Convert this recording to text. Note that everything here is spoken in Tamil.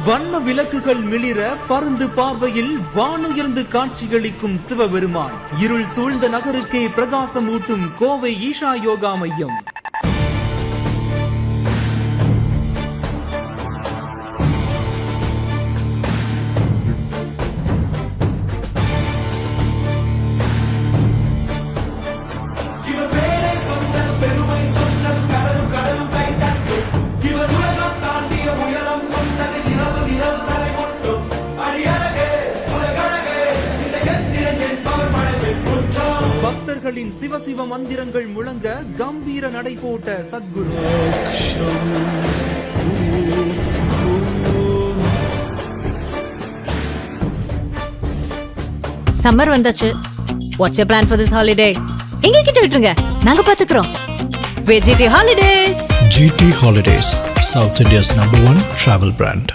வண்ண விளக்குகள் மிளிர பருந்து பார்வையில் வானுயர்ந்து காட்சியளிக்கும் சிவபெருமான். இருள் சூழ்ந்த நகருக்கே பிரகாசம் ஊட்டும் கோவை ஈஷா யோகா மையம். பக்தர்களின் சிவசிவ மந்திரங்கள் முழங்க கம்பீர நடை போட்ட சத்குரு. சம்மர் வந்தாச்சு. What's your plan for this holiday? எங்க கிட்ட விட்டுருங்க, நாங்க பாத்துக்கிறோம். GT Holidays. GT Holidays, South India's #1 travel brand.